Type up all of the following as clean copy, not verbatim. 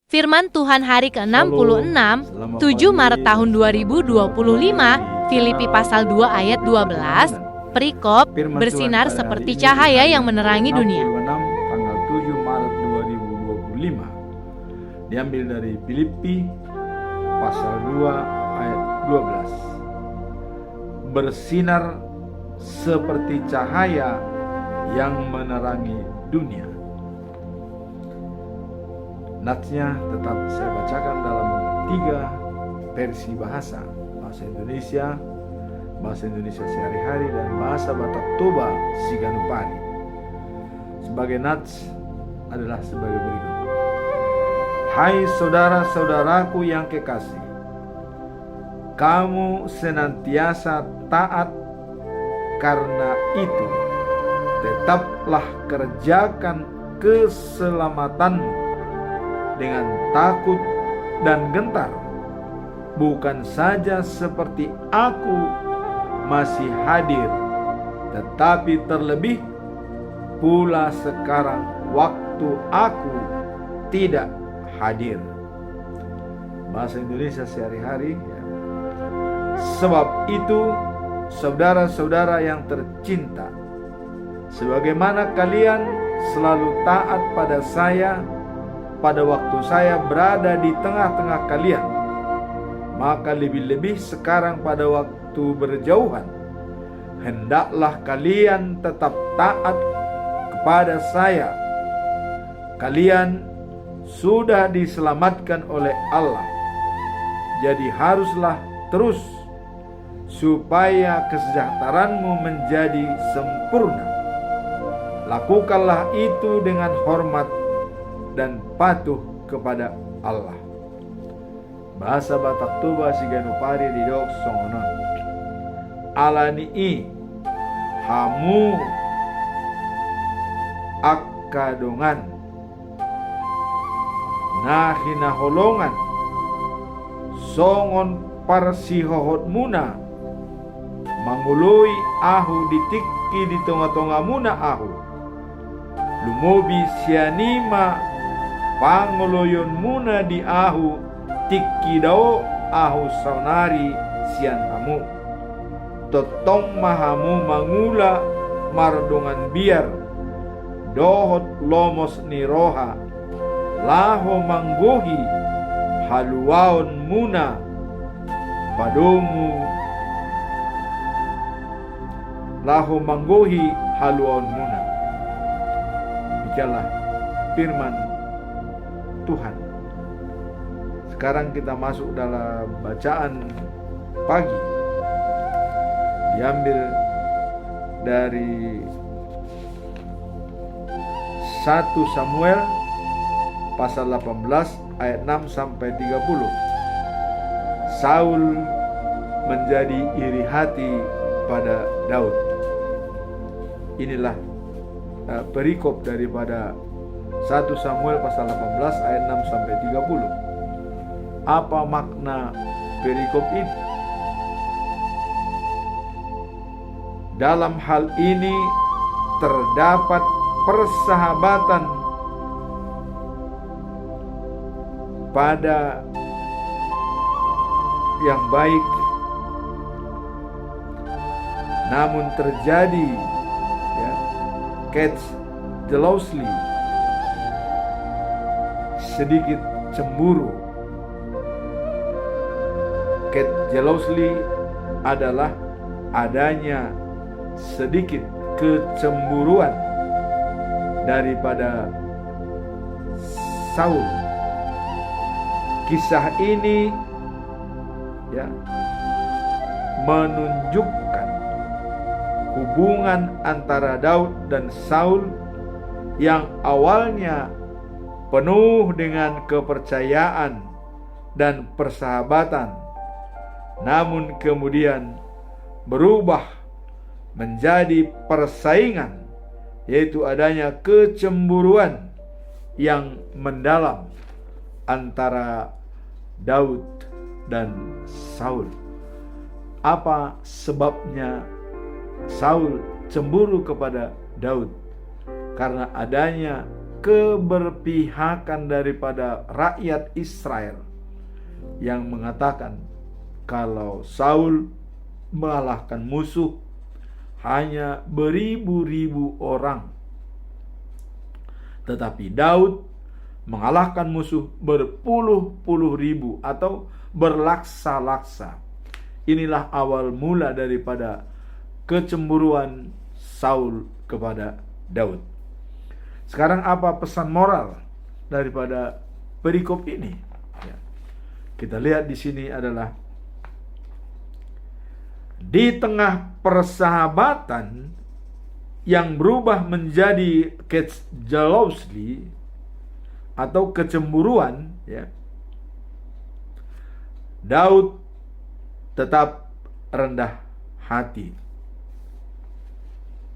Firman Tuhan hari ke-66, 7 Maret tahun 2025, Filipi pasal 2 ayat 12, perikop, bersinar seperti cahaya yang menerangi dunia. Tanggal 7 Maret 2025, diambil dari Filipi pasal 2 ayat 12. Bersinar seperti cahaya yang menerangi dunia. Natsnya tetap saya bacakan dalam 3 versi bahasa Indonesia, bahasa Indonesia sehari-hari, dan bahasa Batak Toba Siganupari. Sebagai nats adalah sebagai berikut. Hai saudara-saudaraku yang kekasih, kamu senantiasa taat, karena itu tetaplah kerjakan keselamatanmu dengan takut dan gentar, bukan saja seperti aku masih hadir, tetapi terlebih pula sekarang waktu aku tidak hadir. Bahasa Indonesia sehari-hari ya. Sebab itu, saudara-saudara yang tercinta, sebagaimana kalian selalu taat pada saya pada waktu saya berada di tengah-tengah kalian, maka lebih-lebih sekarang pada waktu berjauhan, hendaklah kalian tetap taat kepada saya. Kalian sudah diselamatkan oleh Allah, jadi haruslah terus supaya kesejahteraanmu menjadi sempurna. Lakukanlah itu dengan hormat dan patuh kepada Allah. Bahasa Batak Toba Siganupari di Dok Songonon. Alani hamu akadongan nahinaholongan songon parsihohot muna mangului ahu ditikki di tengah-tengah muna ahu lumobi sianima pangoloyon muna di ahu tikki dao ahu saunari sian hamu totong mahamu mangula mardongan biar dohot lomos niroha laho manggohi haluaon muna padomu laho manggohi haluaon muna. Bicalah firman Tuhan. Sekarang kita masuk dalam bacaan pagi, diambil dari 1 Samuel pasal 18 ayat 6 sampai 30. Saul menjadi iri hati pada Daud. Inilah perikop daripada 1 Samuel pasal 18 ayat 6 sampai 30. Apa makna perikop ini? Dalam hal ini terdapat persahabatan pada yang baik, namun terjadi catch jealously, sedikit cemburu. Catch jealously adalah adanya sedikit kecemburuan daripada Saul. Kisah ini menunjukkan hubungan antara Daud dan Saul yang awalnya penuh dengan kepercayaan dan persahabatan, namun kemudian berubah menjadi persaingan, yaitu adanya kecemburuan yang mendalam antara Daud dan Saul. Apa sebabnya Saul cemburu kepada Daud? Karena adanya keberpihakan daripada rakyat Israel yang mengatakan kalau Saul mengalahkan musuh hanya beribu-ribu orang, tetapi Daud mengalahkan musuh berpuluh-puluh ribu atau berlaksa-laksa. Inilah awal mula daripada kecemburuan Saul kepada Daud. Sekarang apa pesan moral daripada perikop ini? Ya. Kita lihat di sini adalah di tengah persahabatan yang berubah menjadi jealousy atau kecemburuan, ya, Daud tetap rendah hati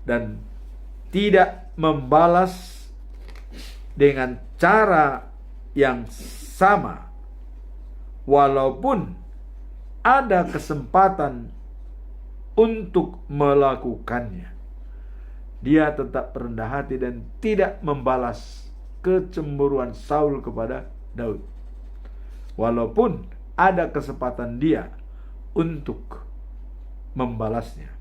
dan tidak membalas dengan cara yang sama, walaupun ada kesempatan untuk melakukannya. Dia tetap rendah hati dan tidak membalas kecemburuan Saul kepada Daud, walaupun ada kesempatan dia untuk membalasnya.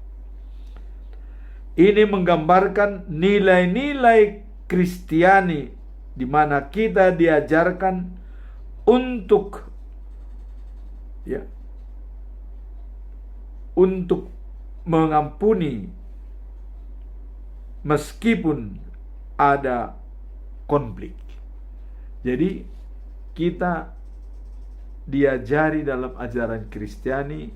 Ini menggambarkan nilai-nilai Kristiani di mana kita diajarkan untuk untuk mengampuni meskipun ada konflik. Jadi kita diajari dalam ajaran Kristiani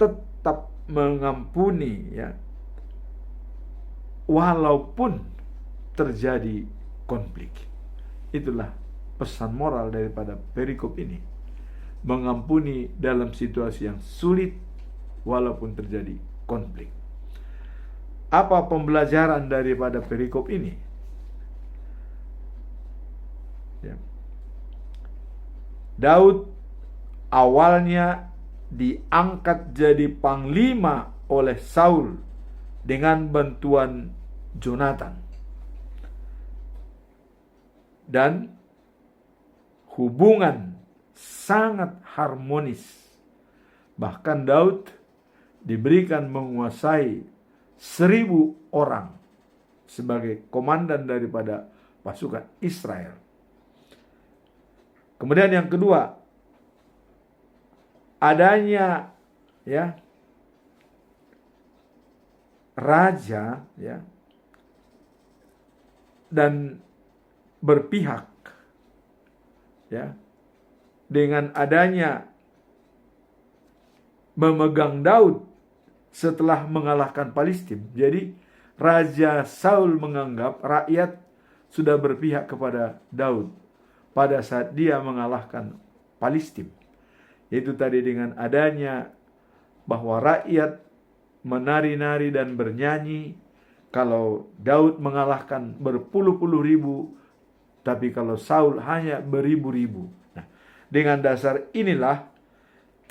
tetap mengampuni, ya, walaupun terjadi konflik. Itulah pesan moral daripada perikop ini. Mengampuni dalam situasi yang sulit walaupun terjadi konflik. Apa pembelajaran daripada perikop ini? Ya. Daud awalnya diangkat jadi panglima oleh Saul dengan bantuan Jonathan. Dan hubungan sangat harmonis. Bahkan Daud diberikan menguasai 1.000 orang sebagai komandan daripada pasukan Israel. Kemudian yang kedua, adanya, ya, raja, ya, dan berpihak, ya, dengan adanya memegang Daud setelah mengalahkan Filistin. Jadi Raja Saul menganggap rakyat sudah berpihak kepada Daud pada saat dia mengalahkan Filistin. Yaitu tadi dengan adanya bahwa rakyat menari-nari dan bernyanyi kalau Daud mengalahkan berpuluh-puluh ribu, tapi kalau Saul hanya beribu-ribu. Nah, dengan dasar inilah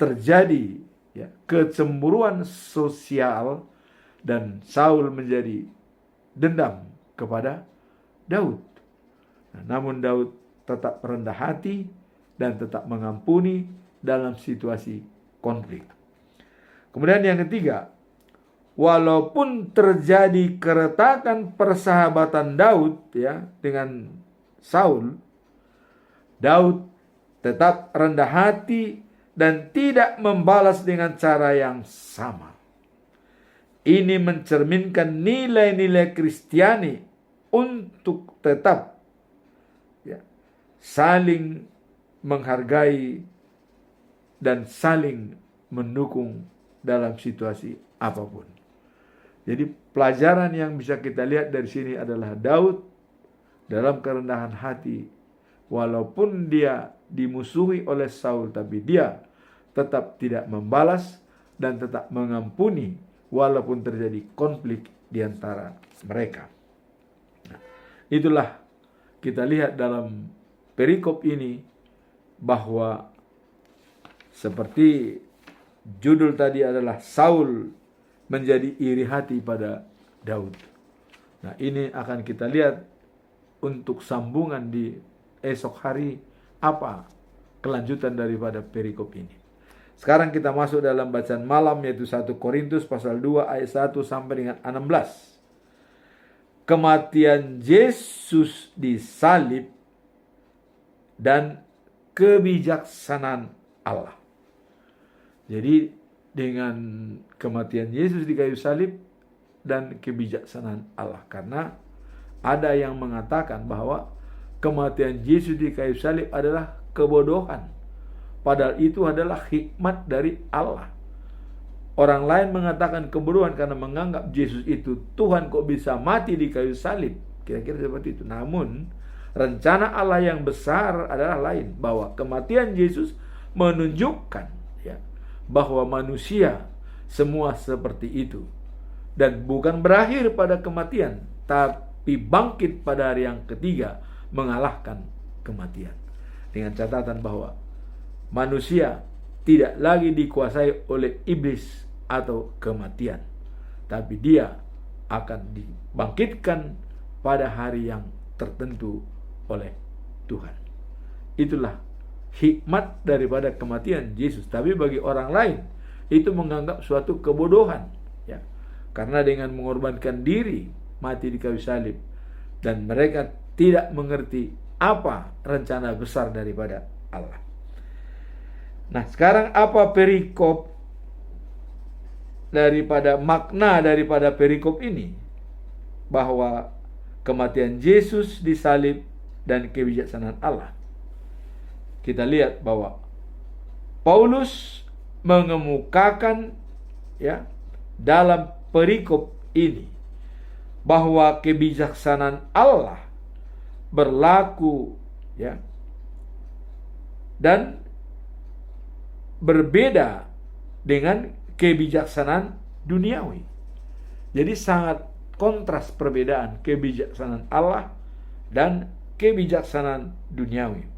terjadi, ya, kecemburuan sosial dan Saul menjadi dendam kepada Daud. Nah, namun Daud tetap rendah hati dan tetap mengampuni dalam situasi konflik. Kemudian yang ketiga, walaupun terjadi keretakan persahabatan Daud, ya, dengan Saul, Daud tetap rendah hati dan tidak membalas dengan cara yang sama. Ini mencerminkan nilai-nilai Kristiani untuk tetap, ya, saling menghargai dan saling mendukung dalam situasi apapun. Jadi pelajaran yang bisa kita lihat dari sini adalah Daud dalam kerendahan hati, walaupun dia dimusuhi oleh Saul, tapi dia tetap tidak membalas dan tetap mengampuni walaupun terjadi konflik di antara mereka. Nah, itulah kita lihat dalam perikop ini bahwa seperti judul tadi adalah Saul menjadi iri hati pada Daud. Nah, ini akan kita lihat untuk sambungan di esok hari apa kelanjutan daripada perikop ini. Sekarang kita masuk dalam bacaan malam, yaitu 1 Korintus pasal 2 ayat 1 sampai dengan 16. Kematian Yesus disalib dan kebijaksanaan Allah. Jadi dengan kematian Yesus di kayu salib dan kebijaksanaan Allah. Karena ada yang mengatakan bahwa kematian Yesus di kayu salib adalah kebodohan. Padahal itu adalah hikmat dari Allah. Orang lain mengatakan kebodohan karena menganggap Yesus itu Tuhan, kok bisa mati di kayu salib. Kira-kira seperti itu. Namun rencana Allah yang besar adalah lain. Bahwa kematian Yesus menunjukkan bahwa manusia semua seperti itu. Dan bukan berakhir pada kematian, tapi bangkit pada hari yang ketiga mengalahkan kematian. Dengan catatan bahwa manusia tidak lagi dikuasai oleh iblis atau kematian, tapi dia akan dibangkitkan pada hari yang tertentu oleh Tuhan. Itulah hikmat daripada kematian Yesus. Tapi bagi orang lain itu menganggap suatu kebodohan, karena dengan mengorbankan diri mati di kayu salib, dan mereka tidak mengerti apa rencana besar daripada Allah. Nah, sekarang apa perikop daripada makna daripada perikop ini? Bahwa kematian Yesus disalib dan kebijaksanaan Allah. Kita lihat bahwa Paulus mengemukakan dalam perikop ini bahwa kebijaksanaan Allah berlaku dan berbeda dengan kebijaksanaan duniawi. Jadi sangat kontras perbedaan kebijaksanaan Allah dan kebijaksanaan duniawi.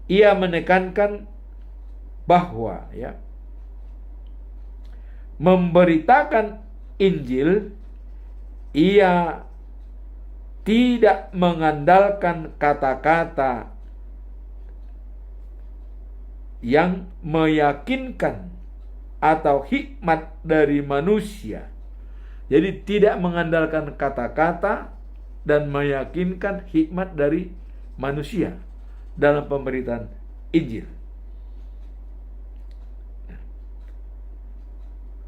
Ia menekankan bahwa memberitakan Injil, ia tidak mengandalkan kata-kata yang meyakinkan atau hikmat dari manusia. Jadi tidak mengandalkan kata-kata dan meyakinkan hikmat dari manusia dalam pemberitaan Injil.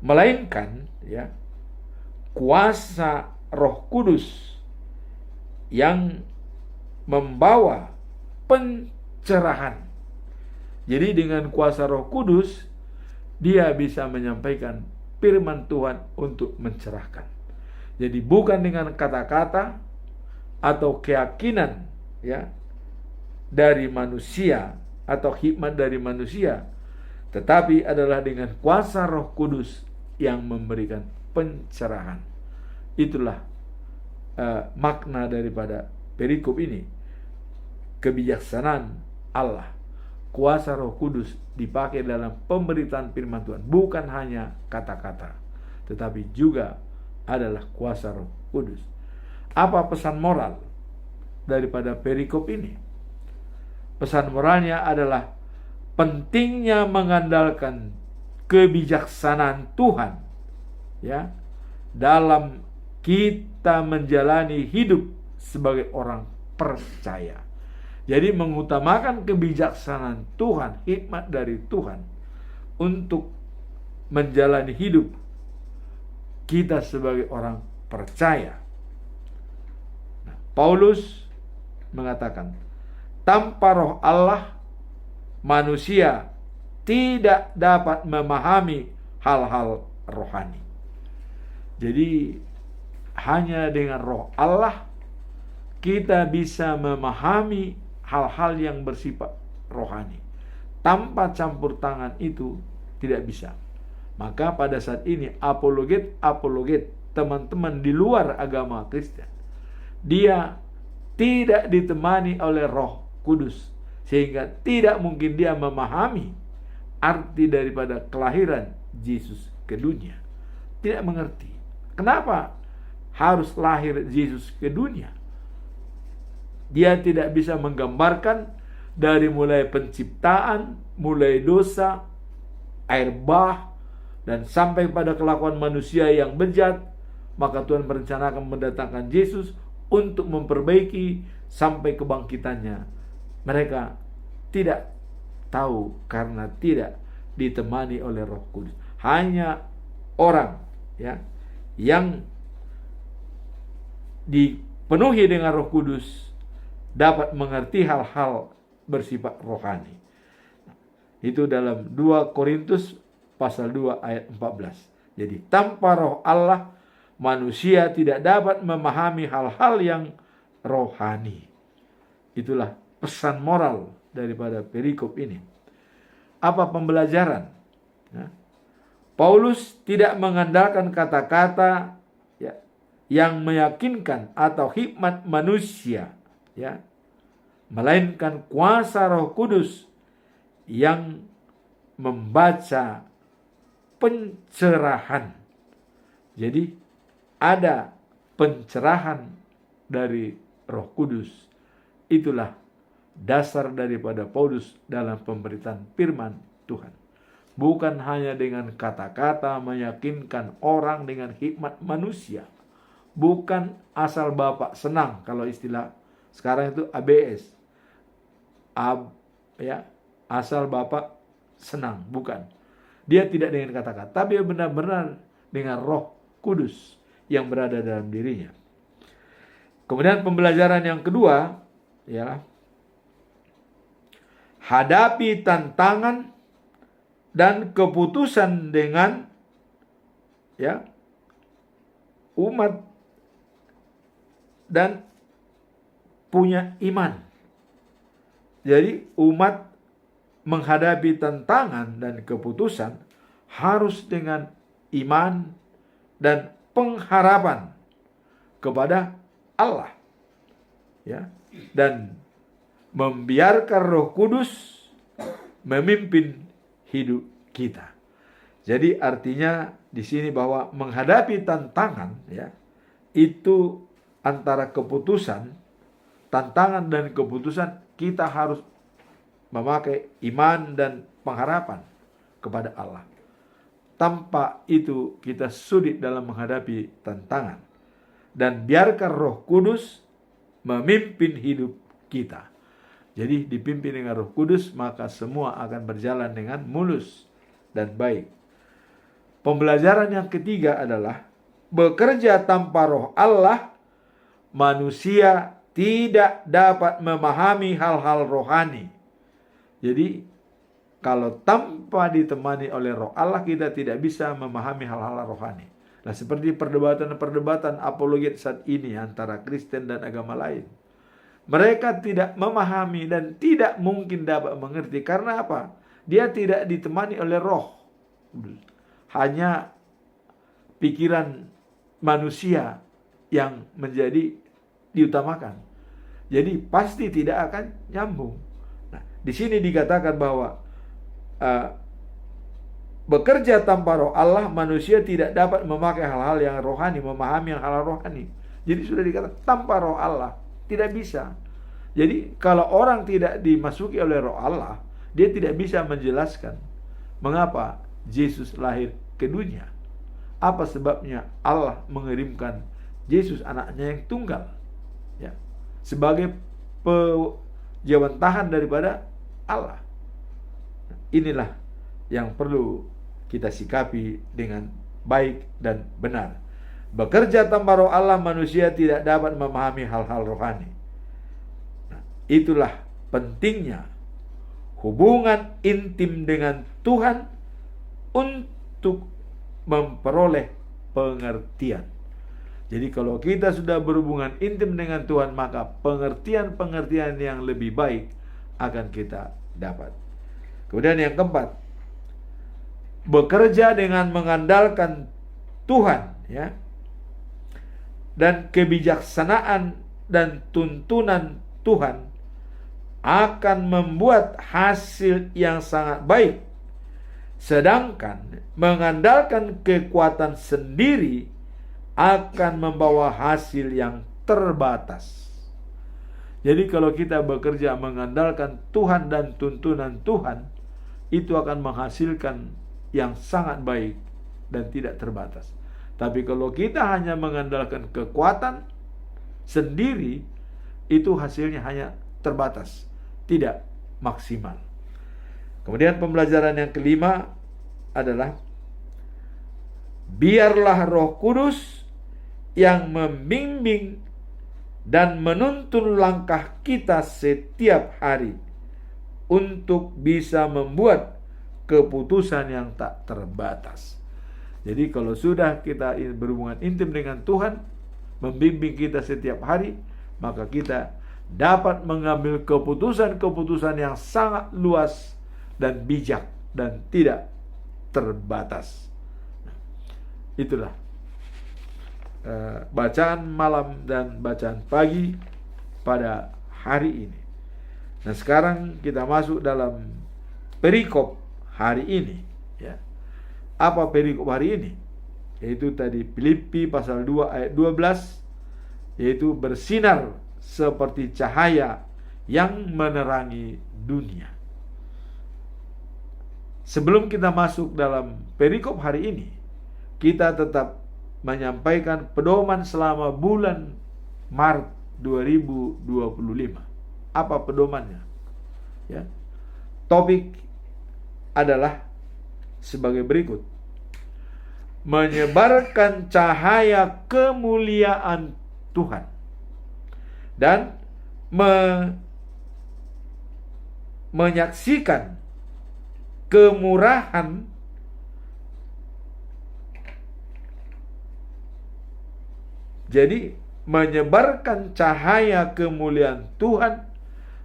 Melainkan kuasa Roh Kudus yang membawa pencerahan. Jadi dengan kuasa Roh Kudus dia bisa menyampaikan firman Tuhan untuk mencerahkan. Jadi bukan dengan kata-kata atau keyakinan dari manusia atau hikmat dari manusia, tetapi adalah dengan kuasa Roh Kudus yang memberikan pencerahan. Itulah makna daripada perikop ini. Kebijaksanaan Allah, kuasa Roh Kudus dipakai dalam pemberitaan firman Tuhan, bukan hanya kata-kata, tetapi juga adalah kuasa Roh Kudus. Apa pesan moral daripada perikop ini? Pesan moralnya adalah pentingnya mengandalkan kebijaksanaan Tuhan dalam kita menjalani hidup sebagai orang percaya. Jadi mengutamakan kebijaksanaan Tuhan, hikmat dari Tuhan untuk menjalani hidup kita sebagai orang percaya. Nah, Paulus mengatakan, tanpa Roh Allah manusia tidak dapat memahami hal-hal rohani. Jadi hanya dengan Roh Allah kita bisa memahami hal-hal yang bersifat rohani. Tanpa campur tangan itu tidak bisa. Maka pada saat ini apologet teman-teman di luar agama Kristen, dia tidak ditemani oleh Roh Kudus, sehingga tidak mungkin dia memahami arti daripada kelahiran Yesus ke dunia. Tidak mengerti kenapa harus lahir Yesus ke dunia. Dia tidak bisa menggambarkan dari mulai penciptaan, mulai dosa, air bah, dan sampai pada kelakuan manusia yang bejat. Maka Tuhan merencanakan mendatangkan Yesus untuk memperbaiki sampai kebangkitannya. Mereka tidak tahu karena tidak ditemani oleh Roh Kudus. Hanya orang yang dipenuhi dengan Roh Kudus dapat mengerti hal-hal bersifat rohani. Itu dalam 2 Korintus pasal 2 ayat 14. Jadi tanpa Roh Allah, manusia tidak dapat memahami hal-hal yang rohani. Itulah pesan moral daripada perikop ini. Apa pembelajaran? Paulus tidak mengandalkan kata-kata yang meyakinkan atau hikmat manusia, melainkan kuasa Roh Kudus yang membaca pencerahan. Jadi ada pencerahan dari Roh Kudus. Itulah dasar daripada Paulus dalam pemberitaan firman Tuhan. Bukan hanya dengan kata-kata meyakinkan orang dengan hikmat manusia. Bukan asal Bapak senang, kalau istilah sekarang itu ABS. Asal Bapak senang, bukan. Dia tidak dengan kata-kata, tapi benar-benar dengan Roh Kudus yang berada dalam dirinya. Kemudian pembelajaran yang kedua ialah hadapi tantangan dan keputusan dengan umat dan punya iman. Jadi umat menghadapi tantangan dan keputusan harus dengan iman dan pengharapan kepada Allah, dan membiarkan Roh Kudus memimpin hidup kita. Jadi artinya di sini bahwa menghadapi tantangan itu antara keputusan, tantangan dan keputusan, kita harus memakai iman dan pengharapan kepada Allah. Tanpa itu kita sulit dalam menghadapi tantangan. Dan biarkan Roh Kudus memimpin hidup kita. Jadi dipimpin dengan Roh Kudus, maka semua akan berjalan dengan mulus dan baik. Pembelajaran yang ketiga adalah bekerja tanpa Roh Allah, manusia tidak dapat memahami hal-hal rohani. Jadi kalau tanpa ditemani oleh Roh Allah, kita tidak bisa memahami hal-hal rohani. Nah, seperti perdebatan apologet saat ini antara Kristen dan agama lain. Mereka tidak memahami dan tidak mungkin dapat mengerti. Karena apa? Dia tidak ditemani oleh Roh. Hanya pikiran manusia yang menjadi diutamakan. Jadi pasti tidak akan nyambung. Nah, di sini dikatakan bahwa bekerja tanpa Roh Allah, manusia tidak dapat memakai hal-hal yang rohani, memahami hal-hal rohani. Jadi sudah dikatakan tanpa Roh Allah tidak bisa. Jadi kalau orang tidak dimasuki oleh Roh Allah, dia tidak bisa menjelaskan mengapa Yesus lahir ke dunia. Apa sebabnya Allah mengirimkan Yesus anaknya yang tunggal sebagai pejawantahan daripada Allah. Inilah yang perlu kita sikapi dengan baik dan benar. Bekerja tanpa Roh Allah, manusia tidak dapat memahami hal-hal rohani. Nah, itulah pentingnya hubungan intim dengan Tuhan untuk memperoleh pengertian. Jadi kalau kita sudah berhubungan intim dengan Tuhan, maka pengertian-pengertian yang lebih baik akan kita dapat. Kemudian yang keempat, bekerja dengan mengandalkan Tuhan, dan kebijaksanaan dan tuntunan Tuhan akan membuat hasil yang sangat baik. Sedangkan mengandalkan kekuatan sendiri akan membawa hasil yang terbatas. Jadi kalau kita bekerja mengandalkan Tuhan dan tuntunan Tuhan, itu akan menghasilkan yang sangat baik dan tidak terbatas. Tapi kalau kita hanya mengandalkan kekuatan sendiri, itu hasilnya hanya terbatas, tidak maksimal. Kemudian pembelajaran yang kelima adalah biarlah Roh Kudus yang membimbing dan menuntun langkah kita setiap hari untuk bisa membuat keputusan yang tak terbatas. Jadi kalau sudah kita berhubungan intim dengan Tuhan, membimbing kita setiap hari, maka kita dapat mengambil keputusan-keputusan yang sangat luas dan bijak dan tidak terbatas. Itulah bacaan malam dan bacaan pagi pada hari ini. Nah, sekarang kita masuk dalam perikop hari ini, ya. Apa perikop hari ini? Yaitu tadi Filipi pasal 2 ayat 12, yaitu bersinar seperti cahaya yang menerangi dunia. Sebelum kita masuk dalam perikop hari ini, kita tetap menyampaikan pedoman selama bulan Maret 2025. Apa pedomannya? Ya. Topik adalah sebagai berikut: menyebarkan cahaya kemuliaan Tuhan dan menyaksikan kemurahan Jadi menyebarkan cahaya kemuliaan Tuhan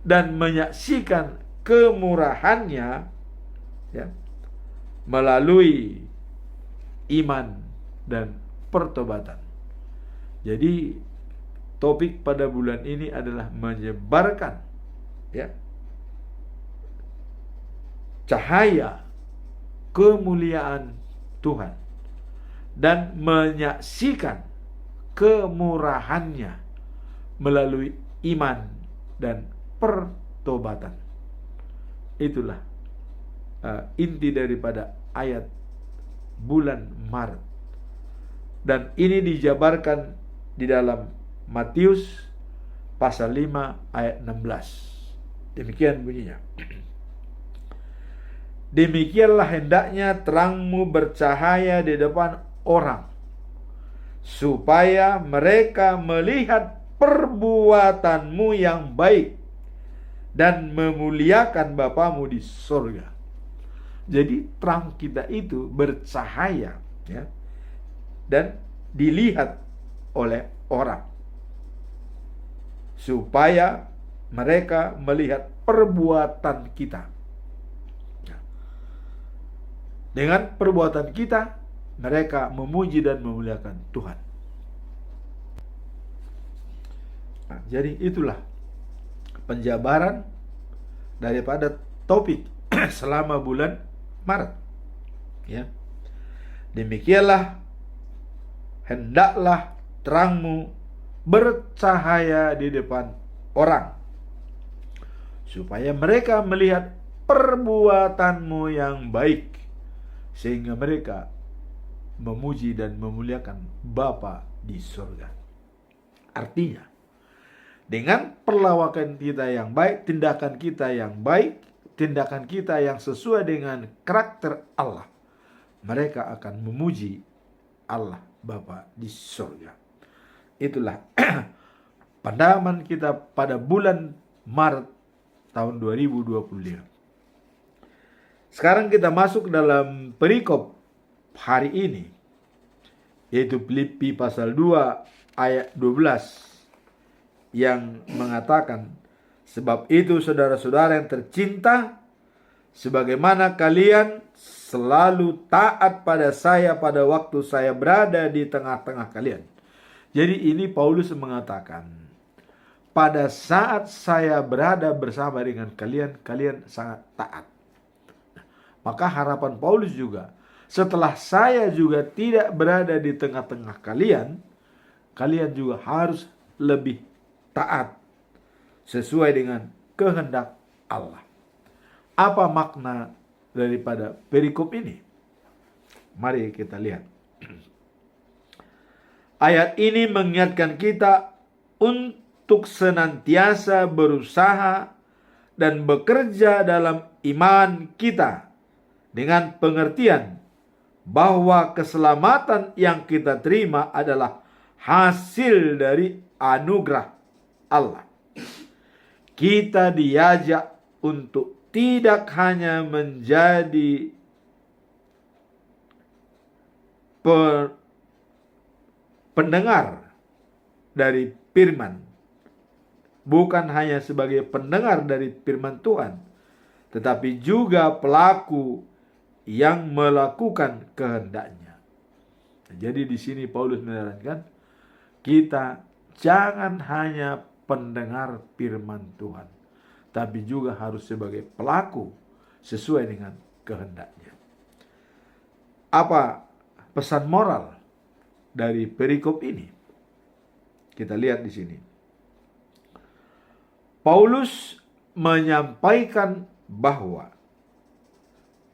dan menyaksikan kemurahannya, ya, melalui iman dan pertobatan. Jadi topik pada bulan ini adalah menyebarkan, ya, cahaya kemuliaan Tuhan dan menyaksikan kemurahannya melalui iman dan pertobatan. Itulah inti daripada ayat bulan Maret. Dan ini dijabarkan di dalam Matius pasal 5 ayat 16. Demikian bunyinya. Demikianlah hendaknya terangmu bercahaya di depan orang, supaya mereka melihat perbuatanmu yang baik dan memuliakan Bapamu di surga. Jadi terang kita itu bercahaya, ya, dan dilihat oleh orang, supaya mereka melihat perbuatan kita. Dengan perbuatan kita, mereka memuji dan memuliakan Tuhan. Nah, jadi itulah penjabaran daripada topik selama bulan Maret. Ya. Demikianlah hendaklah terangmu bercahaya di depan orang, supaya mereka melihat perbuatanmu yang baik, sehingga mereka memuji dan memuliakan Bapa di surga. Artinya, dengan perlawakan kita yang baik, tindakan kita yang baik, tindakan kita yang sesuai dengan karakter Allah, mereka akan memuji Allah Bapa di surga. Itulah pandangan kita pada bulan Maret tahun 2025. Sekarang kita masuk dalam perikop hari ini, yaitu Filipi pasal 2 ayat 12, yang mengatakan, sebab itu saudara-saudara yang tercinta, sebagaimana kalian selalu taat pada saya pada waktu saya berada di tengah-tengah kalian. Jadi ini Paulus mengatakan, pada saat saya berada bersama dengan kalian, kalian sangat taat. Maka harapan Paulus juga, setelah saya juga tidak berada di tengah-tengah kalian, kalian juga harus lebih taat sesuai dengan kehendak Allah. Apa makna daripada perikop ini? Mari kita lihat. Ayat ini mengingatkan kita untuk senantiasa berusaha dan bekerja dalam iman kita dengan pengertian bahwa keselamatan yang kita terima adalah hasil dari anugerah Allah. Kita diajak untuk tidak hanya menjadi pendengar dari firman, bukan hanya sebagai pendengar dari firman Tuhan, tetapi juga pelaku yang melakukan kehendaknya. Jadi di sini Paulus menekankan kita jangan hanya pendengar firman Tuhan, tapi juga harus sebagai pelaku sesuai dengan kehendaknya. Apa pesan moral dari perikop ini? Kita lihat di sini. Paulus menyampaikan bahwa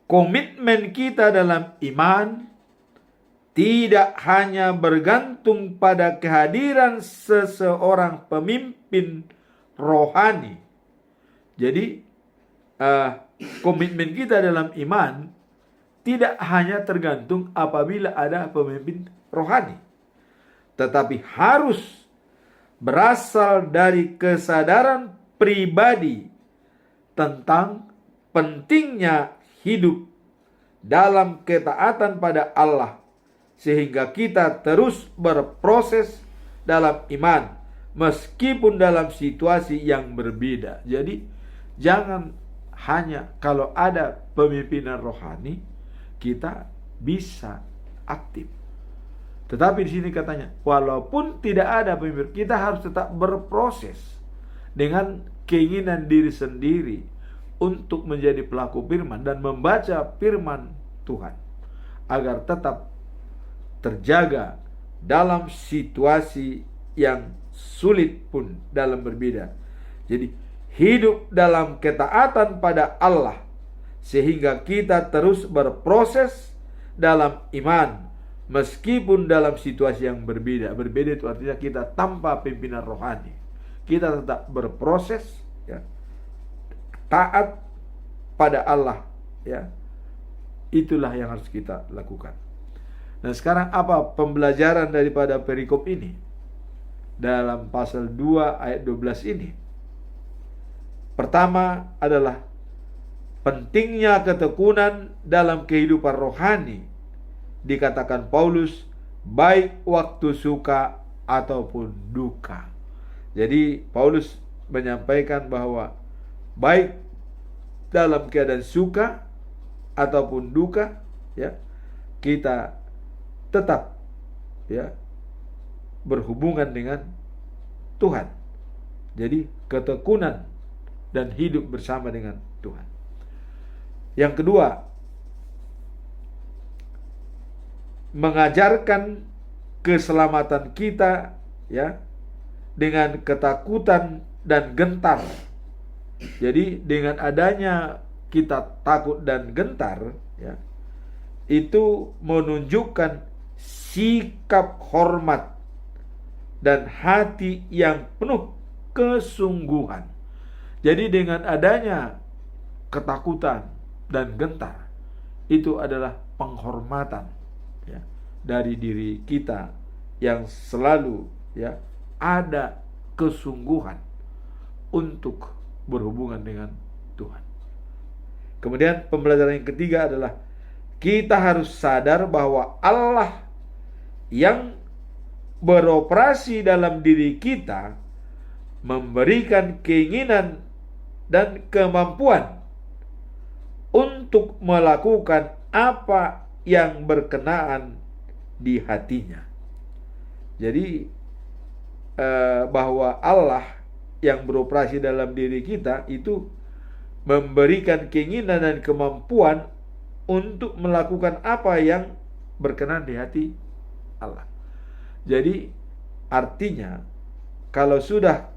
komitmen kita dalam iman tidak hanya bergantung pada kehadiran seseorang pemimpin rohani. Jadi komitmen kita dalam iman tidak hanya tergantung apabila ada pemimpin rohani, tetapi harus berasal dari kesadaran pribadi tentang pentingnya hidup dalam ketaatan pada Allah, sehingga kita terus berproses dalam iman meskipun dalam situasi yang berbeda. Jadi jangan hanya kalau ada pemimpinan rohani kita bisa aktif. Tetapi di sini katanya, walaupun tidak ada pemimpin, kita harus tetap berproses dengan keinginan diri sendiri untuk menjadi pelaku firman dan membaca firman Tuhan agar tetap terjaga dalam situasi yang sulit pun dalam berbeda. Jadi hidup dalam ketaatan pada Allah sehingga kita terus berproses dalam iman meskipun dalam situasi yang berbeda. Berbeda itu artinya kita tanpa pimpinan rohani, kita tetap berproses, ya, taat pada Allah, ya. Itulah yang harus kita lakukan. Nah, sekarang apa pembelajaran daripada perikop ini? Dalam pasal 2 ayat 12 ini. Pertama adalah pentingnya ketekunan dalam kehidupan rohani. Dikatakan Paulus, baik waktu suka ataupun duka. Jadi Paulus menyampaikan bahwa baik dalam keadaan suka ataupun duka, ya, kita tetap, ya, berhubungan dengan Tuhan. Jadi ketekunan dan hidup bersama dengan Tuhan. Yang kedua, mengajarkan keselamatan kita, ya, dengan ketakutan dan gentar. Jadi dengan adanya kita takut dan gentar, ya, itu menunjukkan sikap hormat dan hati yang penuh kesungguhan. Jadi dengan adanya ketakutan dan gentar, itu adalah penghormatan, ya, dari diri kita yang selalu, ya, ada kesungguhan untuk berhubungan dengan Tuhan. Kemudian pembelajaran yang ketiga adalah kita harus sadar bahwa Allah yang beroperasi dalam diri kita memberikan keinginan dan kemampuan untuk melakukan apa yang berkenaan di hatinya. Jadi bahwa Allah yang beroperasi dalam diri kita itu memberikan keinginan dan kemampuan untuk melakukan apa yang berkenan di hati Allah. Jadi artinya kalau sudah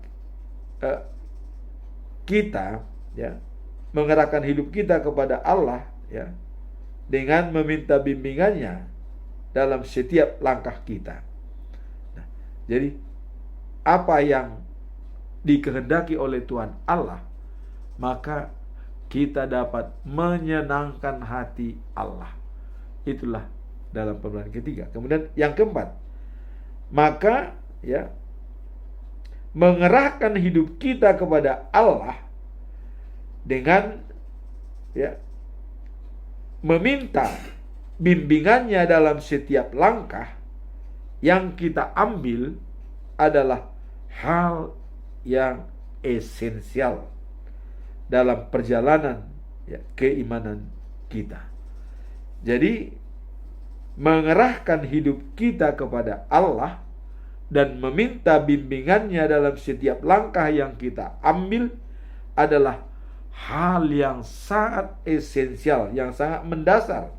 kita, ya, mengerahkan hidup kita kepada Allah, ya, dengan meminta bimbingannya dalam setiap langkah kita. Nah, jadi apa yang dikehendaki oleh Tuhan Allah, maka kita dapat menyenangkan hati Allah. Itulah dalam pembelaan ketiga. Kemudian yang keempat, maka, ya, mengerahkan hidup kita kepada Allah dengan, ya, meminta bimbingannya dalam setiap langkah yang kita ambil adalah hal yang esensial dalam perjalanan, ya, keimanan kita. Jadi mengerahkan hidup kita kepada Allah dan meminta bimbingannya dalam setiap langkah yang kita ambil adalah hal yang sangat esensial, yang sangat mendasar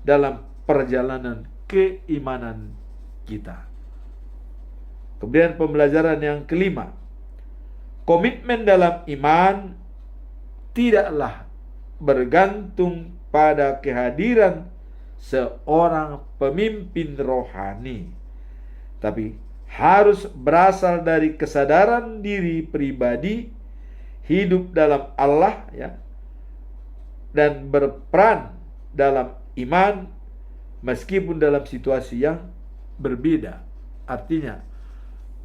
dalam perjalanan keimanan kita. Kemudian pembelajaran yang kelima, komitmen dalam iman tidaklah bergantung pada kehadiran seorang pemimpin rohani, tapi harus berasal dari kesadaran diri pribadi hidup dalam Allah, ya, dan berperan dalam iman meskipun dalam situasi yang berbeda. Artinya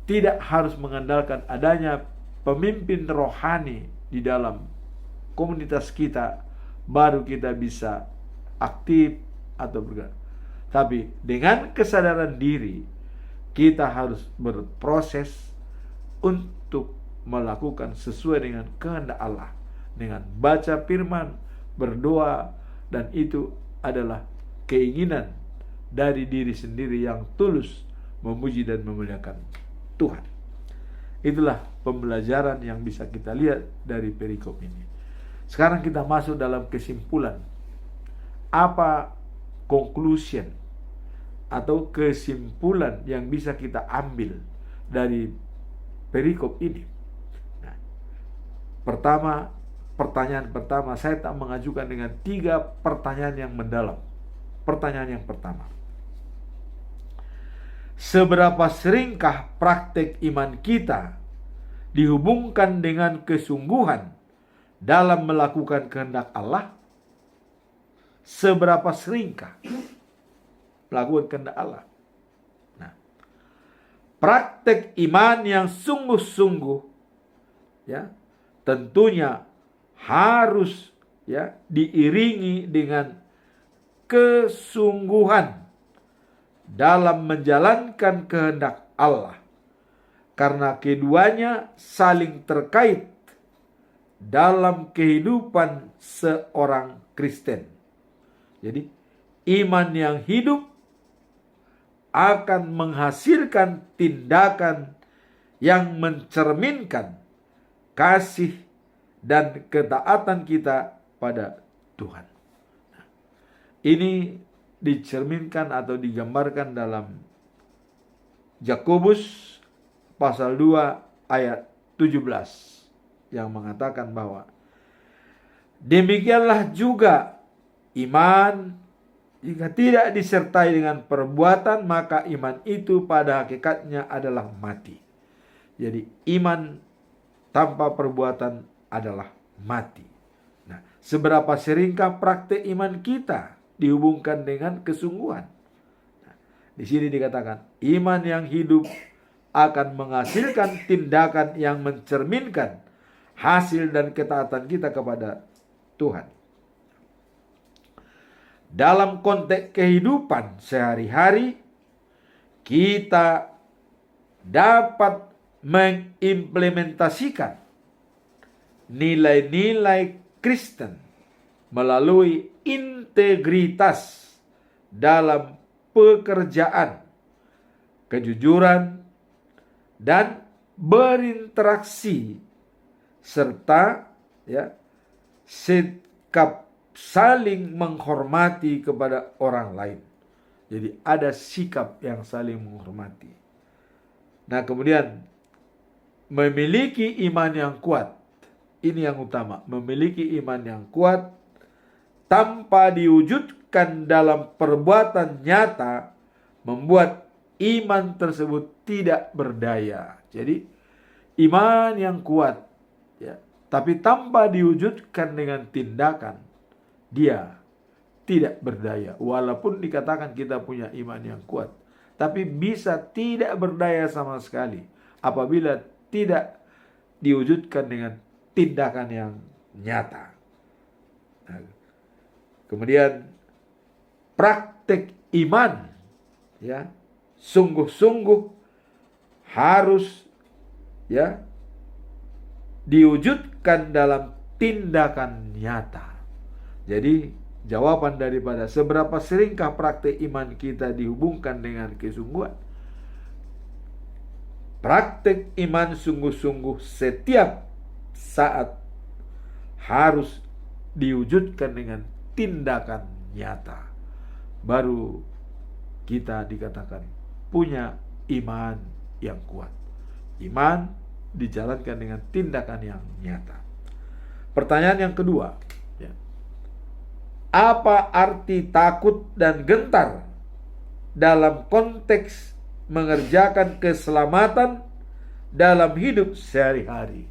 tidak harus mengandalkan adanya pemimpin rohani di dalam komunitas kita baru kita bisa aktif atau bergerak. Tapi dengan kesadaran diri kita harus berproses untuk melakukan sesuai dengan kehendak Allah, dengan baca firman, berdoa, dan itu adalah keinginan dari diri sendiri yang tulus memuji dan memuliakan Tuhan. Itulah pembelajaran yang bisa kita lihat dari perikop ini. Sekarang kita masuk dalam kesimpulan. Apa conclusion atau kesimpulan yang bisa kita ambil dari perikop ini? Nah, pertanyaan pertama, saya tak mengajukan dengan 3 pertanyaan yang mendalam. Pertanyaan yang pertama, seberapa seringkah praktek iman kita dihubungkan dengan kesungguhan dalam melakukan kehendak Allah? Seberapa seringkah melakukan kehendak Allah? Nah, praktek iman yang sungguh-sungguh, ya, tentunya harus, ya, diiringi dengan kesungguhan dalam menjalankan kehendak Allah, karena keduanya saling terkait dalam kehidupan seorang Kristen. Jadi iman yang hidup akan menghasilkan tindakan yang mencerminkan kasih dan ketaatan kita pada Tuhan. Ini dicerminkan atau digambarkan dalam Yakobus pasal 2 ayat 17 yang mengatakan bahwa demikianlah juga iman, jika tidak disertai dengan perbuatan, maka iman itu pada hakikatnya adalah mati. Jadi iman tanpa perbuatan adalah mati. Nah, seberapa seringkah praktek iman kita dihubungkan dengan kesungguhan? Nah, di sini dikatakan iman yang hidup akan menghasilkan tindakan yang mencerminkan hasil dan ketaatan kita kepada Tuhan. Dalam konteks kehidupan sehari-hari, kita dapat mengimplementasikan nilai-nilai Kristen melalui integritas dalam pekerjaan, kejujuran, dan berinteraksi, serta, ya, sikap saling menghormati kepada orang lain. Jadi ada sikap yang saling menghormati. Nah, kemudian memiliki iman yang kuat ini yang utama, memiliki iman yang kuat tanpa diwujudkan dalam perbuatan nyata membuat iman tersebut tidak berdaya. Jadi iman yang kuat, ya, tapi tanpa diwujudkan dengan tindakan, dia tidak berdaya. Walaupun dikatakan kita punya iman yang kuat, tapi bisa tidak berdaya sama sekali apabila tidak diwujudkan dengan tindakan yang nyata. Nah, kemudian praktek iman, ya, sungguh-sungguh harus, ya, diwujudkan dalam tindakan nyata. Jadi jawaban daripada seberapa seringkah praktek iman kita dihubungkan dengan kesungguhan. Praktek iman sungguh-sungguh setiap saat harus diwujudkan dengan tindakan nyata. Baru kita dikatakan punya iman yang kuat. Iman dijalankan dengan tindakan yang nyata. Pertanyaan yang kedua, ya. Apa arti takut dan gentar dalam konteks mengerjakan keselamatan dalam hidup sehari-hari?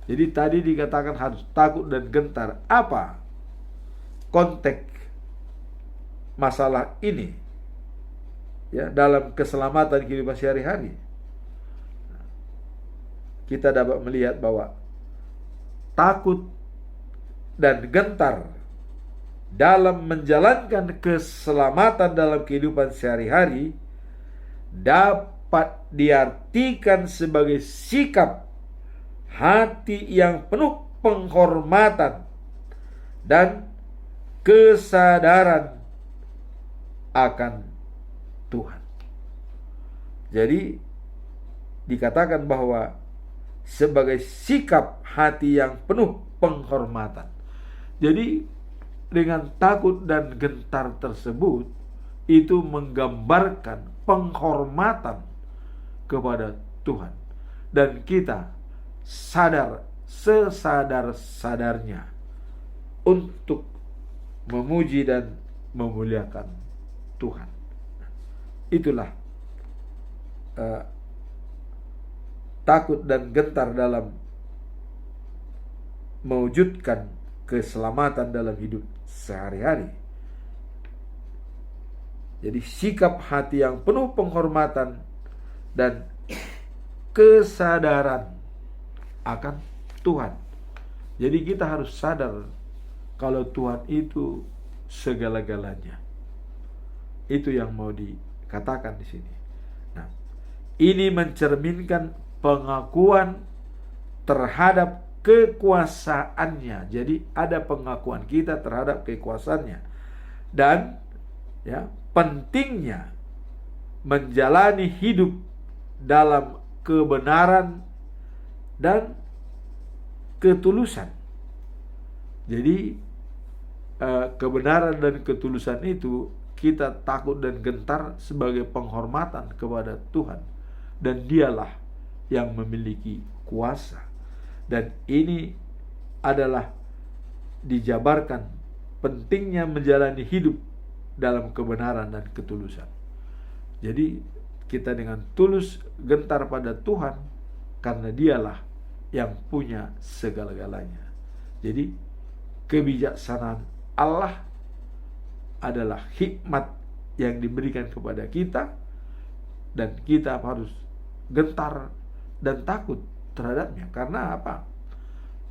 Jadi tadi dikatakan harus takut dan gentar. Apa konteks masalah ini, ya, dalam keselamatan kehidupan sehari-hari? Kita dapat melihat bahwa takut dan gentar dalam menjalankan keselamatan dalam kehidupan sehari-hari dapat diartikan sebagai sikap hati yang penuh penghormatan dan kesadaran akan Tuhan. Jadi dikatakan bahwa sebagai sikap hati yang penuh penghormatan. Jadi dengan takut dan gentar tersebut itu menggambarkan penghormatan kepada Tuhan, dan kita sadar sesadar-sadarnya untuk memuji dan memuliakan Tuhan. Itulah takut dan gentar dalam mewujudkan keselamatan dalam hidup sehari-hari. Jadi sikap hati yang penuh penghormatan dan kesadaran akan Tuhan. Jadi kita harus sadar kalau Tuhan itu segala-galanya. Itu yang mau dikatakan di sini. Nah, ini mencerminkan pengakuan terhadap kekuasaannya. Jadi ada pengakuan kita terhadap kekuasaannya. Dan, ya, pentingnya menjalani hidup dalam kebenaran dan ketulusan. Jadi kebenaran dan ketulusan itu kita takut dan gentar sebagai penghormatan kepada Tuhan, dan dialah yang memiliki kuasa. Dan ini adalah dijabarkan pentingnya menjalani hidup dalam kebenaran dan ketulusan. Jadi kita dengan tulus gentar pada Tuhan karena dialah yang punya segala-galanya. Jadi kebijaksanaan Allah adalah hikmat yang diberikan kepada kita, dan kita harus gentar dan takut terhadapnya. Karena apa?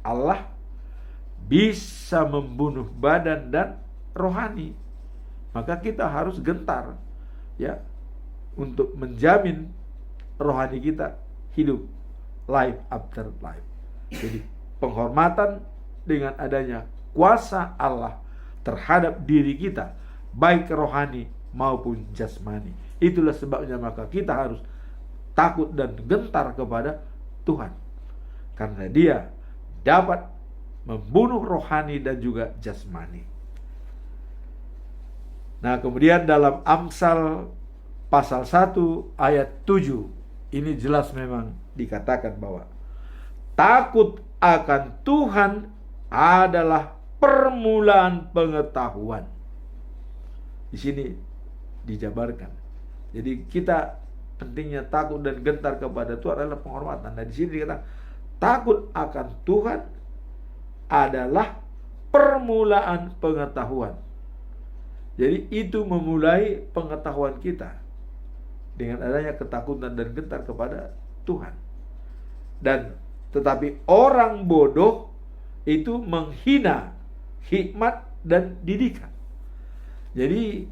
Allah bisa membunuh badan dan rohani. Maka kita harus gentar, ya, untuk menjamin rohani kita hidup life after life. Jadi penghormatan dengan adanya kuasa Allah terhadap diri kita, baik rohani maupun jasmani. Itulah sebabnya maka kita harus takut dan gentar kepada Tuhan, karena Dia dapat membunuh rohani dan juga jasmani. Nah, kemudian dalam Amsal pasal 1 ayat 7 ini jelas memang dikatakan bahwa takut akan Tuhan adalah permulaan pengetahuan. Di sini dijabarkan. Jadi kita pentingnya takut dan gentar kepada Tuhan adalah penghormatan. Nah, di sini dikatakan takut akan Tuhan adalah permulaan pengetahuan. Jadi itu memulai pengetahuan kita dengan adanya ketakutan dan gentar kepada Tuhan. Dan tetapi orang bodoh itu menghina hikmat dan didikan. Jadi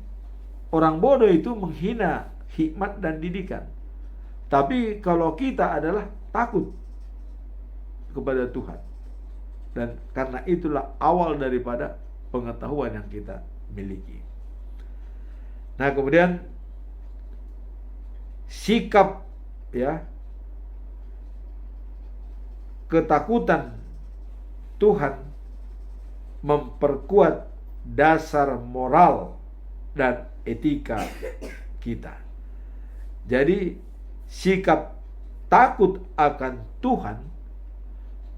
orang bodoh itu menghina hikmat dan didikan. Tapi kalau kita adalah takut kepada Tuhan. Dan karena itulah awal daripada pengetahuan yang kita miliki. Nah, kemudian sikap ketakutan Tuhan memperkuat dasar moral dan etika kita. Jadi sikap takut akan Tuhan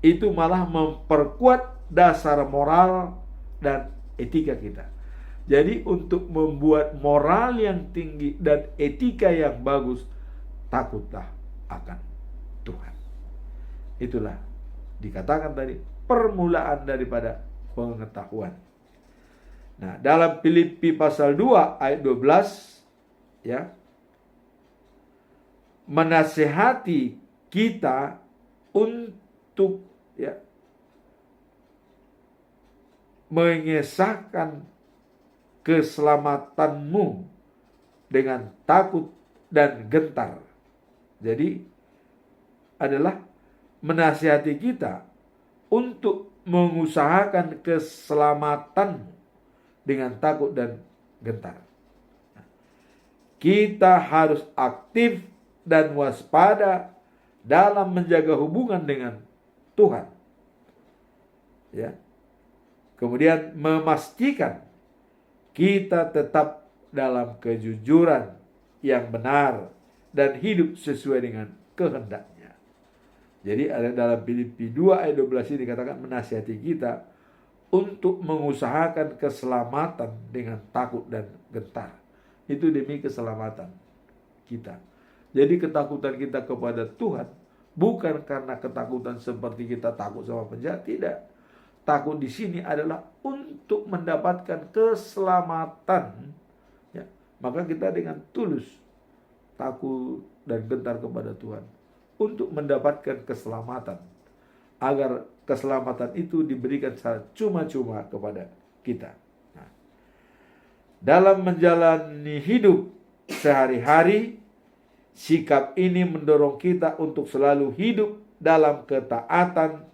itu malah memperkuat dasar moral dan etika kita. Jadi untuk membuat moral yang tinggi dan etika yang bagus, takutlah akan Tuhan. Itulah dikatakan tadi permulaan daripada pengetahuan. Nah, dalam Filipi pasal 2 ayat 12 menasihati kita untuk mengesahkan keselamatanmu dengan takut dan gentar. Jadi adalah menasihati kita untuk mengusahakan keselamatan dengan takut dan gentar. Kita harus aktif dan waspada dalam menjaga hubungan dengan Tuhan. Kemudian memastikan kita tetap dalam kejujuran yang benar dan hidup sesuai dengan kehendaknya. Jadi ada dalam Filipi 2 ayat 12 ini dikatakan menasihati kita untuk mengusahakan keselamatan dengan takut dan gentar. Itu demi keselamatan kita. Jadi ketakutan kita kepada Tuhan bukan karena ketakutan seperti kita takut sama penjahat, tidak. Takut di sini adalah untuk mendapatkan keselamatan. Maka kita dengan tulus takut dan gentar kepada Tuhan untuk mendapatkan keselamatan, agar keselamatan itu diberikan secara cuma-cuma kepada kita. Nah, dalam menjalani hidup sehari-hari, sikap ini mendorong kita untuk selalu hidup dalam ketaatan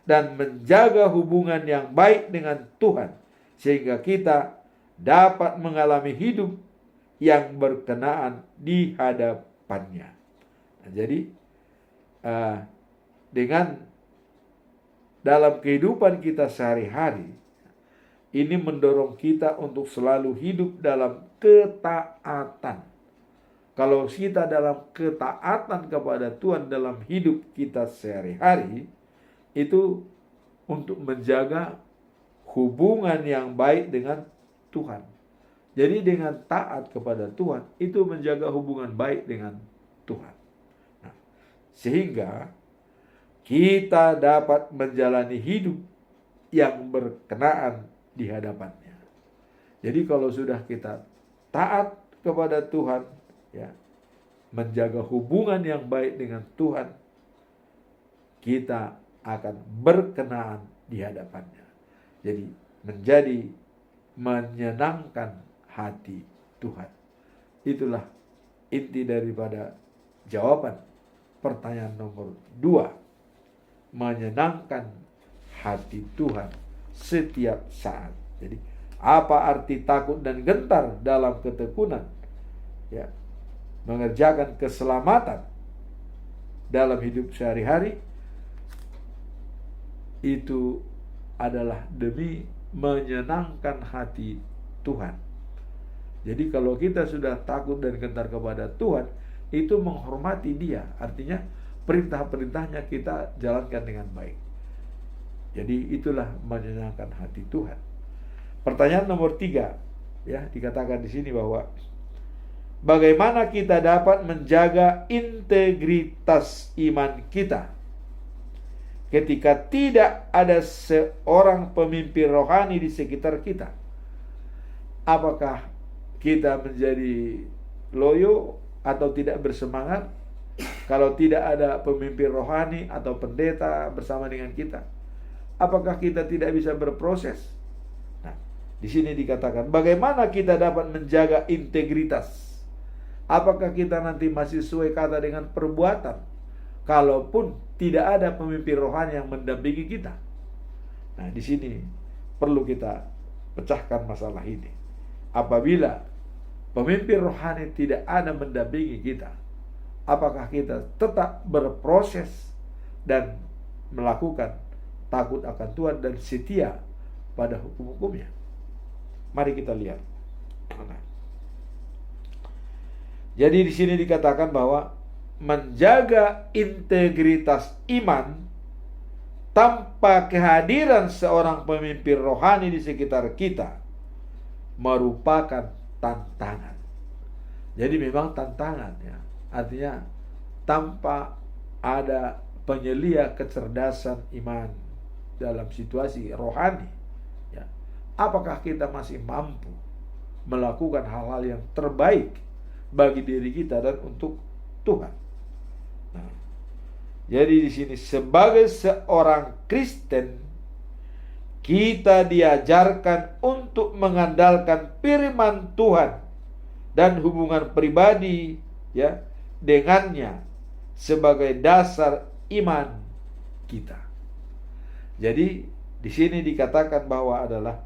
dan menjaga hubungan yang baik dengan Tuhan, sehingga kita dapat mengalami hidup yang berkenaan di hadapannya. Nah, jadi dengan dalam kehidupan kita sehari-hari, ini mendorong kita untuk selalu hidup dalam ketaatan. Kalau kita dalam ketaatan kepada Tuhan dalam hidup kita sehari-hari, itu untuk menjaga hubungan yang baik dengan Tuhan. Jadi dengan taat kepada Tuhan, itu menjaga hubungan baik dengan Tuhan. Nah, sehingga kita dapat menjalani hidup yang berkenaan di hadapannya. Jadi kalau sudah kita taat kepada Tuhan, menjaga hubungan yang baik dengan Tuhan, kita akan berkenaan di hadapannya. Jadi menjadi menyenangkan hati Tuhan. Itulah inti daripada jawaban pertanyaan nomor 2. Menyenangkan hati Tuhan setiap saat. Jadi apa arti takut dan gentar dalam ketekunan? Mengerjakan keselamatan dalam hidup sehari-hari, itu adalah demi menyenangkan hati Tuhan. Jadi kalau kita sudah takut dan gentar kepada Tuhan, itu menghormati Dia. Artinya perintah-perintahnya kita jalankan dengan baik. Jadi itulah menyenangkan hati Tuhan. Pertanyaan nomor 3, ya, dikatakan di sini bahwa bagaimana kita dapat menjaga integritas iman kita ketika tidak ada seorang pemimpin rohani di sekitar kita? Apakah kita menjadi loyo atau tidak bersemangat kalau tidak ada pemimpin rohani atau pendeta bersama dengan kita? Apakah kita tidak bisa berproses? Nah, di sini dikatakan bagaimana kita dapat menjaga integritas. Apakah kita nanti masih sesuai kata dengan perbuatan kalaupun tidak ada pemimpin rohani yang mendampingi kita? Nah, di sini perlu kita pecahkan masalah ini. Apabila pemimpin rohani tidak ada mendampingi kita, apakah kita tetap berproses dan melakukan takut akan Tuhan dan setia pada hukum-hukumnya? Mari kita lihat. Jadi di sini dikatakan bahwa menjaga integritas iman tanpa kehadiran seorang pemimpin rohani di sekitar kita merupakan tantangan. Jadi memang tantangan, ya. Artinya tanpa ada penyelia kecerdasan iman dalam situasi rohani, ya, apakah kita masih mampu melakukan hal-hal yang terbaik bagi diri kita dan untuk Tuhan? Nah, jadi di sini sebagai seorang Kristen kita diajarkan untuk mengandalkan firman Tuhan dan hubungan pribadi, ya, dengannya sebagai dasar iman kita. Jadi di sini dikatakan bahwa adalah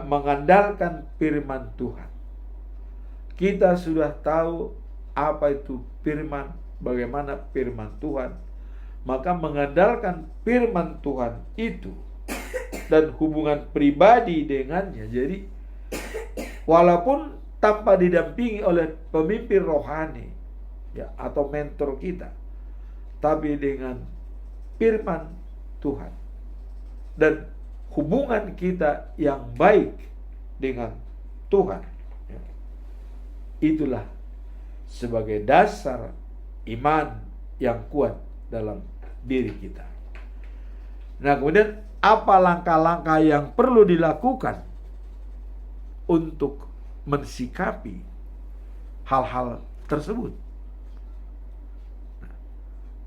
mengandalkan firman Tuhan. Kita sudah tahu apa itu firman, bagaimana firman Tuhan, maka mengandalkan firman Tuhan itu dan hubungan pribadi dengannya. Jadi walaupun tanpa didampingi oleh pemimpin rohani, ya, atau mentor kita, tapi dengan firman Tuhan dan hubungan kita yang baik dengan Tuhan, ya, itulah sebagai dasar iman yang kuat dalam diri kita. Nah, kemudian apa langkah-langkah yang perlu dilakukan untuk mensikapi hal-hal tersebut?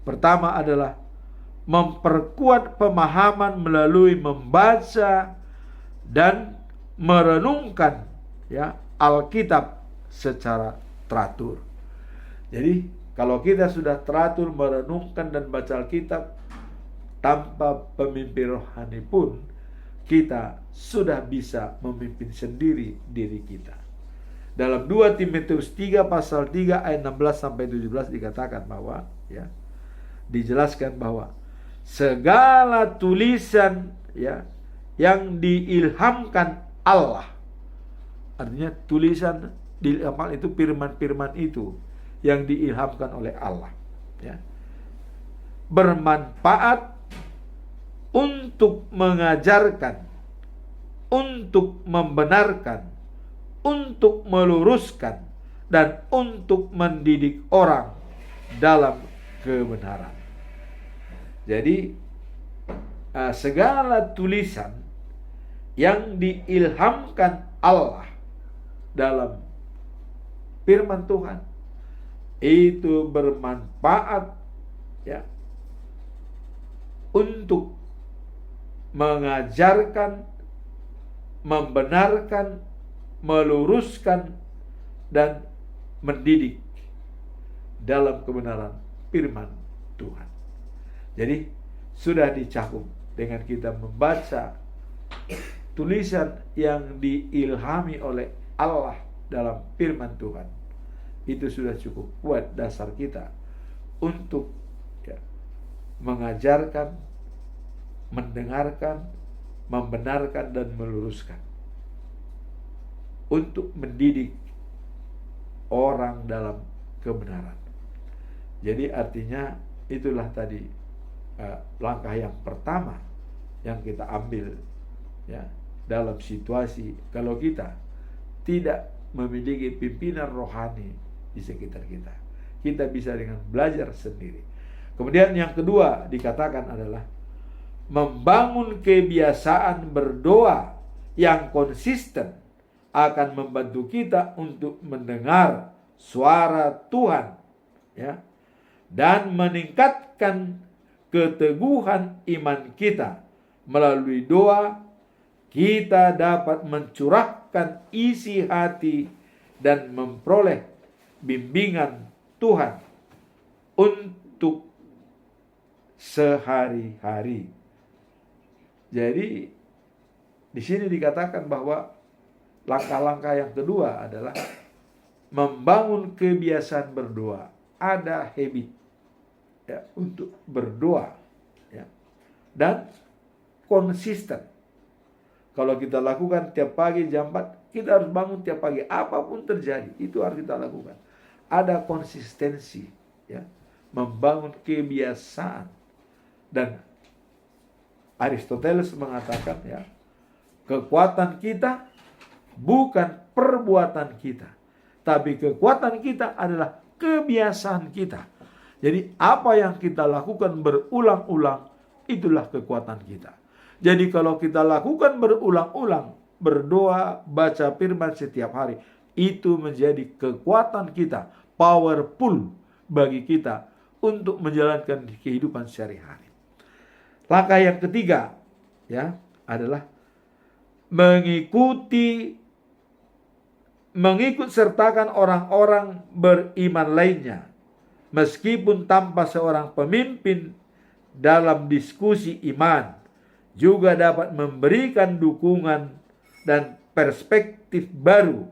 Pertama adalah memperkuat pemahaman melalui membaca dan merenungkan, ya, Alkitab secara teratur. Jadi kalau kita sudah teratur merenungkan dan baca Alkitab tanpa pemimpin rohani pun, kita sudah bisa memimpin sendiri diri kita. Dalam 2 Timotius 3 pasal 3 ayat 16 sampai 17 dikatakan bahwa, ya, dijelaskan bahwa segala tulisan, ya, yang diilhamkan Allah, artinya tulisan diilhamkan itu firman-firman itu yang diilhamkan oleh Allah, ya, bermanfaat untuk mengajarkan, untuk membenarkan, untuk meluruskan, dan untuk mendidik orang dalam kebenaran. Jadi segala tulisan yang diilhamkan Allah dalam firman Tuhan itu bermanfaat, ya, untuk mengajarkan, membenarkan, meluruskan, dan mendidik dalam kebenaran firman Tuhan. Jadi sudah dicakup dengan kita membaca tulisan yang diilhami oleh Allah dalam firman Tuhan. Itu sudah cukup kuat dasar kita untuk, ya, mengajarkan, mendengarkan, membenarkan, dan meluruskan, untuk mendidik orang dalam kebenaran. Jadi artinya itulah tadi langkah yang pertama yang kita ambil ya dalam situasi kalau kita tidak memiliki pimpinan rohani di sekitar kita. Kita bisa dengan belajar sendiri. Kemudian yang kedua dikatakan adalah membangun kebiasaan berdoa yang konsisten akan membantu kita untuk mendengar suara Tuhan ya, dan meningkatkan keteguhan iman kita. Melalui doa kita dapat mencurahkan isi hati dan memperoleh bimbingan Tuhan untuk sehari-hari. Jadi di sini dikatakan bahwa langkah-langkah yang kedua adalah membangun kebiasaan berdoa. Ada habit ya, untuk berdoa ya, dan konsisten. Kalau kita lakukan tiap pagi jam 4, kita harus bangun tiap pagi. Apapun terjadi, itu harus kita lakukan. Ada konsistensi ya, membangun kebiasaan. Dan Aristoteles mengatakan ya, kekuatan kita bukan perbuatan kita, tapi kekuatan kita adalah kebiasaan kita. Jadi apa yang kita lakukan berulang-ulang, itulah kekuatan kita. Jadi kalau kita lakukan berulang-ulang, berdoa, baca firman setiap hari, itu menjadi kekuatan kita, powerful bagi kita untuk menjalankan kehidupan sehari-hari. Langkah yang ketiga ya adalah mengikut sertakan orang-orang beriman lainnya, meskipun tanpa seorang pemimpin dalam diskusi iman, juga dapat memberikan dukungan dan perspektif baru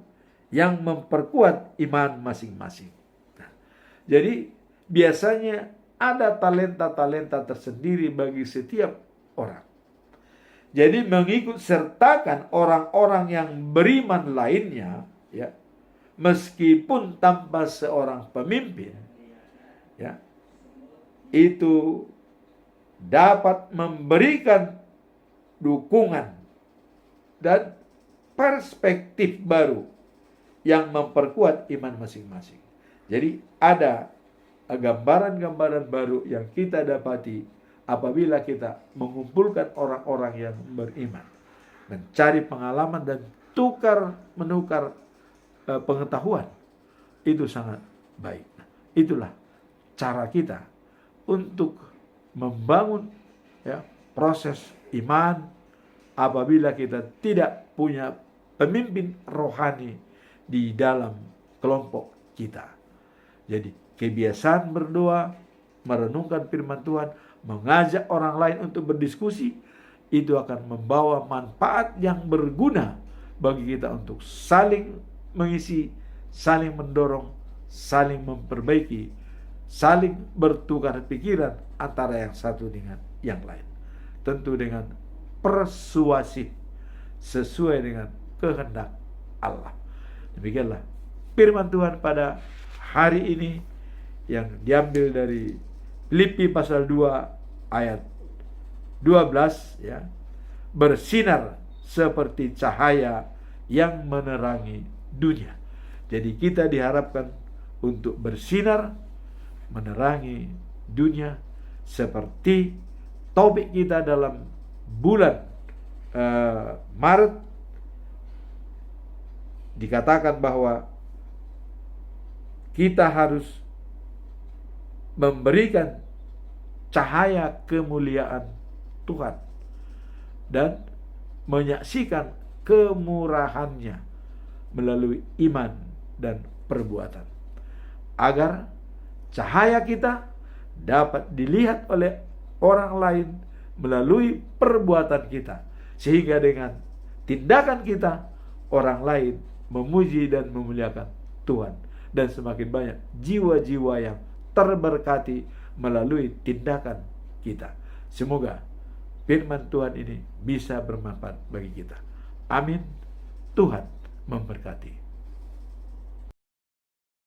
yang memperkuat iman masing-masing. Nah, jadi biasanya ada talenta-talenta tersendiri bagi setiap orang. Jadi mengikut sertakan orang-orang yang beriman lainnya ya, meskipun tanpa seorang pemimpin ya, itu dapat memberikan dukungan dan perspektif baru yang memperkuat iman masing-masing. Jadi ada gambaran-gambaran baru yang kita dapati apabila kita mengumpulkan orang-orang yang beriman, mencari pengalaman dan menukar pengetahuan. Itu sangat baik. Itulah cara kita untuk membangun ya, proses iman apabila kita tidak punya pemimpin rohani di dalam kelompok kita. Jadi kebiasaan berdoa, merenungkan firman Tuhan, mengajak orang lain untuk berdiskusi, itu akan membawa manfaat yang berguna bagi kita untuk saling mengisi, saling mendorong, saling memperbaiki, saling bertukar pikiran antara yang satu dengan yang lain. Tentu dengan persuasif sesuai dengan kehendak Allah. Demikianlah firman Tuhan pada hari ini yang diambil dari Filipi pasal 2 ayat 12 ya. Bersinar seperti cahaya yang menerangi dunia. Jadi kita diharapkan untuk bersinar menerangi dunia seperti topik kita dalam bulan Maret dikatakan bahwa kita harus memberikan cahaya kemuliaan Tuhan dan menyaksikan kemurahannya melalui iman dan perbuatan, agar cahaya kita dapat dilihat oleh orang lain melalui perbuatan kita, sehingga dengan tindakan kita orang lain memuji dan memuliakan Tuhan, dan semakin banyak jiwa-jiwa yang terberkati melalui tindakan kita. Semoga firman Tuhan ini bisa bermanfaat bagi kita. Amin. Tuhan memberkati.